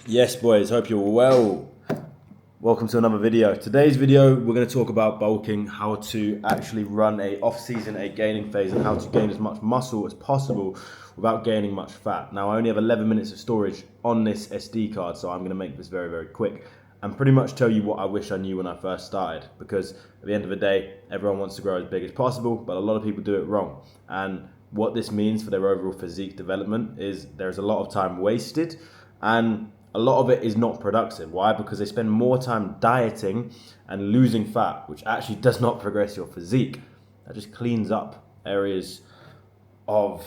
Yes, boys, hope you're well. Welcome to another video. Today's video, we're going to talk about bulking, how to actually run a off-season, a gaining phase, and how to gain as much muscle as possible without gaining much fat. Now, I only have 11 minutes of storage on this SD card, so I'm going to make this very, very quick and pretty much tell you what I wish I knew when I first started, because at the end of the day, everyone wants to grow as big as possible, but a lot of people do it wrong. And what this means for their overall physique development is there's a lot of time wasted, and a lot of it is not productive. Why? Because they spend more time dieting and losing fat, which actually does not progress your physique. That just cleans up areas of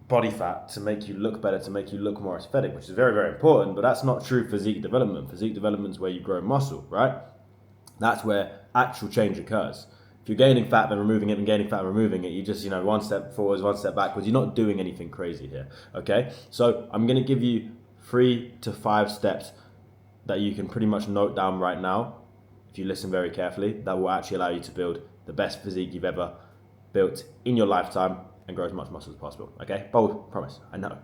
body fat to make you look better, to make you look more aesthetic, which is very, very important, but that's not true physique development. Physique development is where you grow muscle, right? That's where actual change occurs. If you're gaining fat, then removing it, and gaining fat, and removing it, you just, one step forwards, one step backwards. You're not doing anything crazy here, okay? So I'm gonna give you 3 to 5 steps that you can pretty much note down right now, if you listen very carefully, that will actually allow you to build the best physique you've ever built in your lifetime and grow as much muscle as possible, okay? Bold, promise, I know.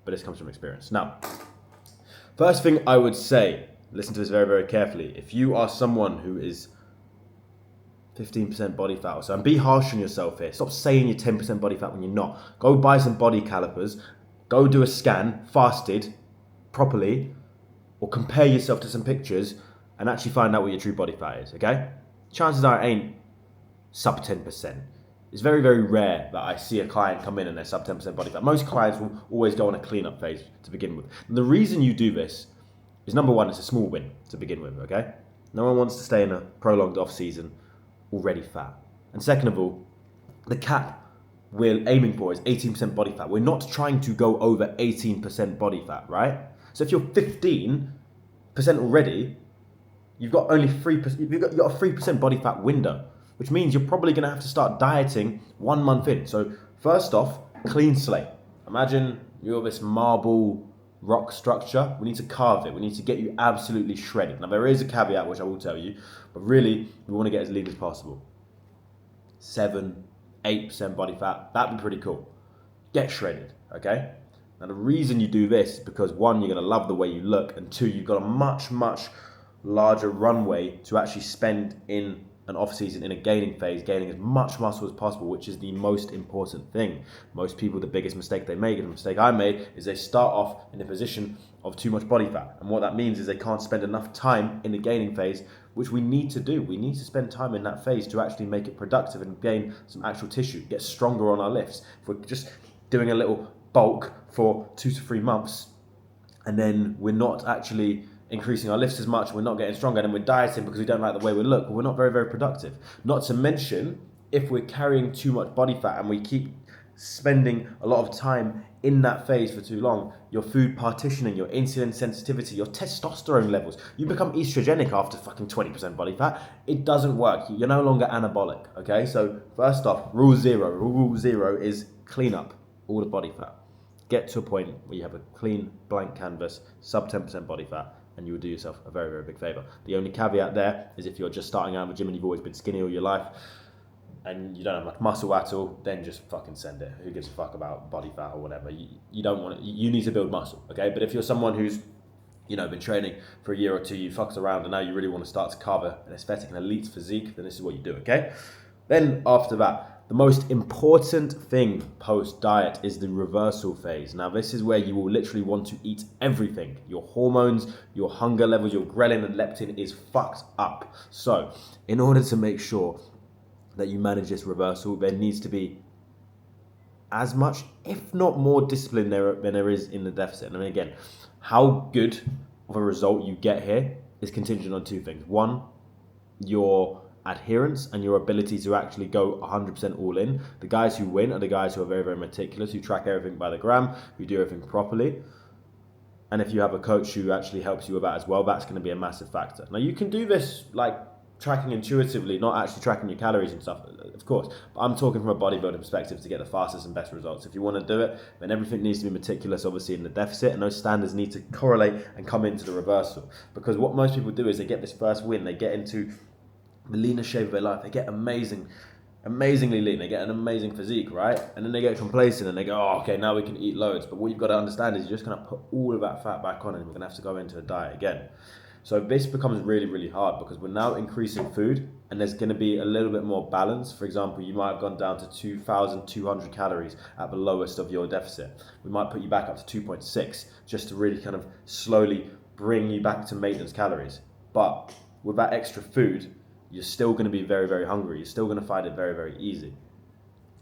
But this comes from experience. Now, first thing I would say, listen to this very, very carefully. If you are someone who is 15% body fat or so, and be harsh on yourself here. Stop saying you're 10% body fat when you're not. Go buy some body calipers, go do a scan, fasted, properly, or compare yourself to some pictures and actually find out what your true body fat is, okay? Chances are it ain't sub 10%. It's very, very rare that I see a client come in and they're sub 10% body fat. Most clients will always go on a cleanup phase to begin with. And the reason you do this is, number one, it's a small win to begin with, okay? No one wants to stay in a prolonged off season already fat. And second of all, the cap we're aiming for is 18% body fat. We're not trying to go over 18% body fat, right? So if you're 15% already, you've got only 3%, you've got a 3% body fat window, which means you're probably gonna have to start dieting 1 month in. So first off, clean slate. Imagine you're this marble rock structure. We need to carve it. We need to get you absolutely shredded. Now there is a caveat, which I will tell you, but really we want to get as lean as possible. 7-8% body fat, that'd be pretty cool. Get shredded, okay? Now the reason you do this is because, one, you're gonna love the way you look, and two, you've got a much, much larger runway to actually spend in an off season, in a gaining phase, gaining as much muscle as possible, which is the most important thing. Most people, the biggest mistake they make, and the mistake I made, is they start off in a position of too much body fat. And what that means is they can't spend enough time in the gaining phase, which we need to do. We need to spend time in that phase to actually make it productive and gain some actual tissue, get stronger on our lifts. If we're just doing a little bulk for 2 to 3 months, and then we're not actually increasing our lifts as much, we're not getting stronger, and we're dieting because we don't like the way we look, we're not very, very productive. Not to mention, if we're carrying too much body fat and we keep spending a lot of time in that phase for too long, your food partitioning, your insulin sensitivity, your testosterone levels, you become estrogenic after fucking 20% body fat. It doesn't work. You're no longer anabolic, okay? So first off, rule zero is clean up all the body fat. Get to a point where you have a clean, blank canvas, sub 10% body fat, and you will do yourself a very, very big favor. The only caveat there is if you're just starting out in the gym and you've always been skinny all your life and you don't have much muscle at all, then just fucking send it. Who gives a fuck about body fat or whatever? You don't want it. You need to build muscle, okay? But if you're someone who's been training for a year or two, you fucked around, and now you really want to start to carve an aesthetic and elite physique, then this is what you do, okay? Then after that, the most important thing post-diet is the reversal phase. Now, this is where you will literally want to eat everything. Your hormones, your hunger levels, your ghrelin and leptin is fucked up. So, in order to make sure that you manage this reversal, there needs to be as much, if not more, discipline than there is in the deficit. And I mean, again, how good of a result you get here is contingent on 2 things. One, your adherence and your ability to actually go 100% all in. The guys who win are the guys who are very, very meticulous, who track everything by the gram, who do everything properly. And if you have a coach who actually helps you with that as well, that's going to be a massive factor. Now, you can do this like tracking intuitively, not actually tracking your calories and stuff, of course. But I'm talking from a bodybuilding perspective to get the fastest and best results. If you want to do it, then everything needs to be meticulous, obviously, in the deficit, and those standards need to correlate and come into the reversal. Because what most people do is they get this first win, they get into the leanest shape of their life, they get amazing amazingly lean. They get an amazing physique, right? And then they get complacent and they go, oh, okay, now we can eat loads. But what you've got to understand is you're just going to put all of that fat back on and we're going to have to go into a diet again. So this becomes really, really hard because we're now increasing food and there's going to be a little bit more balance. For example, you might have gone down to 2,200 calories at the lowest of your deficit. We might put you back up to 2.6 just to really kind of slowly bring you back to maintenance calories. But with that extra food, you're still going to be very, very hungry. You're still going to find it very, very easy.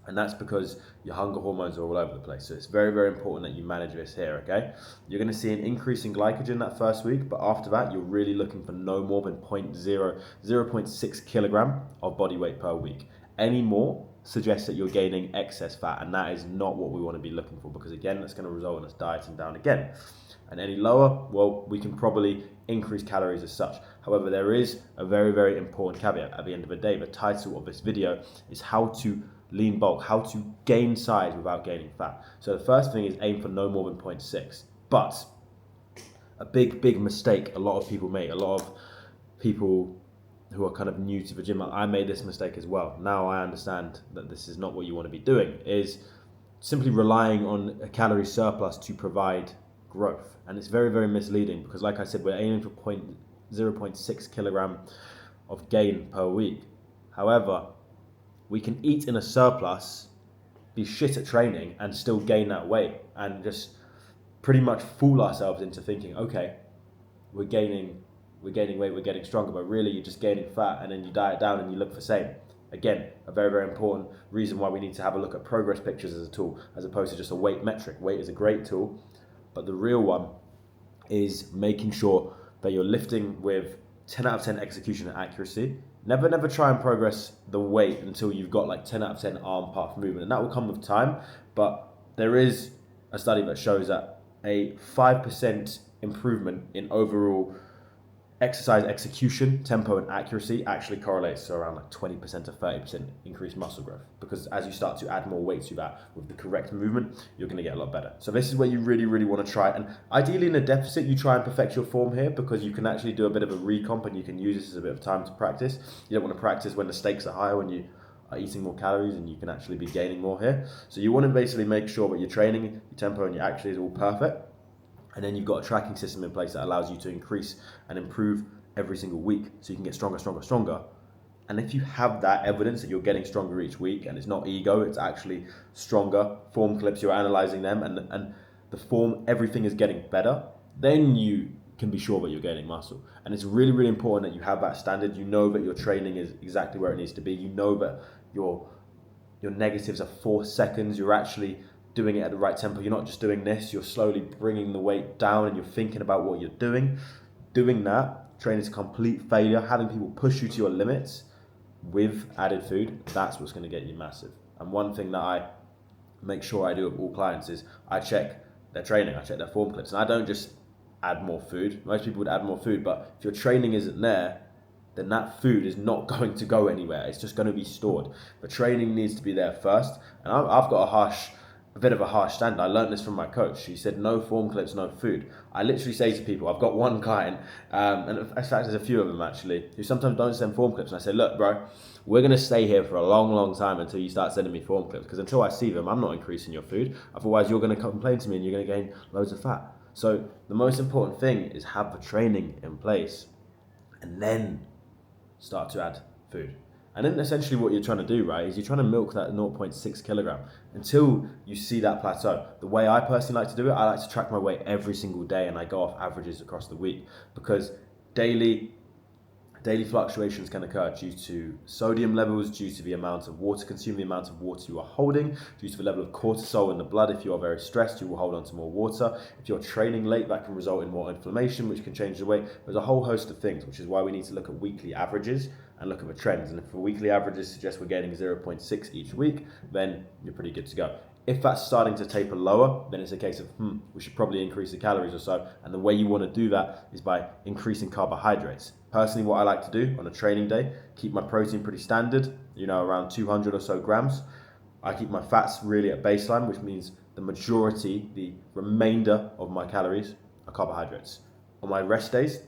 And that's because your hunger hormones are all over the place. So it's very, very important that you manage this here, okay? You're going to see an increase in glycogen that first week, but after that, you're really looking for no more than 0.6 kilogram of body weight per week. Any more suggests that you're gaining excess fat, and that is not what we want to be looking for because, again, that's going to result in us dieting down again. And any lower, well, we can probably increase calories as such. However, there is a very, very important caveat at the end of the day. The title of this video is how to lean bulk, how to gain size without gaining fat. So the first thing is aim for no more than 0.6. But a big mistake a lot of people make, a lot of people who are kind of new to the gym, I made this mistake as well. Now I understand that this is not what you want to be doing, is simply relying on a calorie surplus to provide growth. And it's very, very misleading because like I said, we're aiming for 0.6 kilogram of gain per week. However, we can eat in a surplus, be shit at training and still gain that weight and just pretty much fool ourselves into thinking, okay, we're gaining weight, we're getting stronger, but really you're just gaining fat and then you diet down and you look the same. Again, a very, very important reason why we need to have a look at progress pictures as a tool as opposed to just a weight metric. Weight is a great tool, but the real one is making sure that you're lifting with 10 out of 10 execution and accuracy. Never try and progress the weight until you've got like 10 out of 10 arm path movement, and that will come with time. But there is a study that shows that a 5% improvement in overall exercise execution, tempo, and accuracy actually correlates to around like 20% to 30% increased muscle growth. Because as you start to add more weight to that with the correct movement, you're going to get a lot better. So this is where you really, really want to try it. And ideally in a deficit, you try and perfect your form here because you can actually do a bit of a recomp and you can use this as a bit of time to practice. You don't want to practice when the stakes are higher, when you are eating more calories and you can actually be gaining more here. So you want to basically make sure that your training, your tempo, and your accuracy is all perfect. And then you've got a tracking system in place that allows you to increase and improve every single week so you can get stronger. And if you have that evidence that you're getting stronger each week and it's not ego, it's actually stronger form clips, you're analyzing them and the form, everything is getting better, then you can be sure that you're gaining muscle. And it's really, really important that you have that standard. You know that your training is exactly where it needs to be. You know that your negatives are 4 seconds. You're actually doing it at the right tempo. You're not just doing this, you're slowly bringing the weight down and you're thinking about what you're doing. Doing that, training is a complete failure. Having people push you to your limits with added food, that's what's going to get you massive. And one thing that I make sure I do with all clients is I check their training, I check their form clips, and I don't just add more food. Most people would add more food, but if your training isn't there, then that food is not going to go anywhere. It's just going to be stored. The training needs to be there first. And I've got a bit of a harsh standard. I learned this from my coach. He said, no form clips, no food. I literally say to people, I've got one client, and in fact there's a few of them actually, who sometimes don't send form clips. And I say, look, bro, we're going to stay here for a long time until you start sending me form clips. Because until I see them, I'm not increasing your food. Otherwise, you're going to complain to me and you're going to gain loads of fat. So the most important thing is have the training in place and then start to add food. And then essentially what you're trying to do, right, is you're trying to milk that 0.6 kilogram until you see that plateau. The way I personally like to do it, I like to track my weight every single day and I go off averages across the week because daily fluctuations can occur due to sodium levels, due to the amount of water consumed, the amount of water you are holding, due to the level of cortisol in the blood. If you are very stressed, you will hold on to more water. If you're training late, that can result in more inflammation, which can change the weight. There's a whole host of things, which is why we need to look at weekly averages and look at the trends. And if the weekly averages suggest we're gaining 0.6 each week, then you're pretty good to go. If that's starting to taper lower, then it's a case of, we should probably increase the calories or so. And the way you want to do that is by increasing carbohydrates. Personally, what I like to do on a training day, keep my protein pretty standard, around 200 or so grams. I keep my fats really at baseline, which means the remainder of my calories are carbohydrates. On my rest days,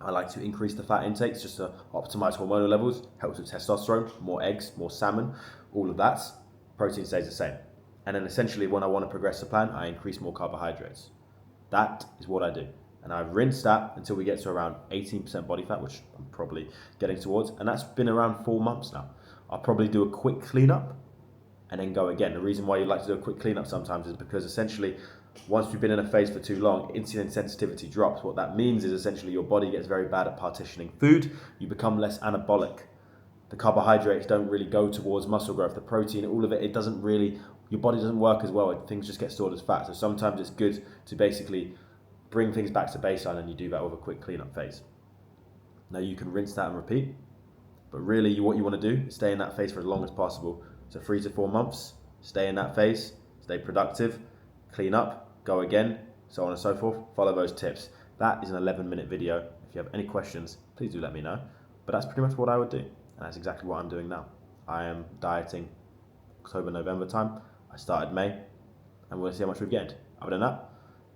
I like to increase the fat intakes just to optimize hormonal levels, helps with testosterone, more eggs, more salmon, all of that. Protein stays the same. And then essentially when I want to progress the plan, I increase more carbohydrates. That is what I do. And I rinse that until we get to around 18% body fat, which I'm probably getting towards. And that's been around 4 months now. I'll probably do a quick cleanup and then go again. The reason why you like to do a quick cleanup sometimes is because essentially once you've been in a phase for too long, insulin sensitivity drops. What that means is essentially your body gets very bad at partitioning food. You become less anabolic. The carbohydrates don't really go towards muscle growth. The protein, all of it, it doesn't really, your body doesn't work as well. Things just get stored as fat. So sometimes it's good to basically bring things back to baseline, and you do that with a quick cleanup phase. Now you can rinse that and repeat, but really what you want to do is stay in that phase for as long as possible. So 3 to 4 months, stay in that phase, stay productive, clean up, go again, so on and so forth. Follow those tips. That is an 11-minute video. If you have any questions, please do let me know. But that's pretty much what I would do, and that's exactly what I'm doing now. I am dieting October, November time. I started May, and we'll see how much we've gained. Other than that,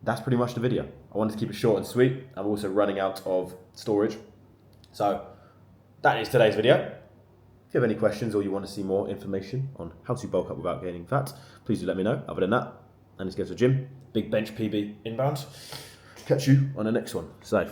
that's pretty much the video. I wanted to keep it short and sweet. I'm also running out of storage. So that is today's video. If you have any questions or you want to see more information on how to bulk up without gaining fat, please do let me know. Other than that, I need to go to the gym. Big bench PB inbound. Catch you on the next one. Safe.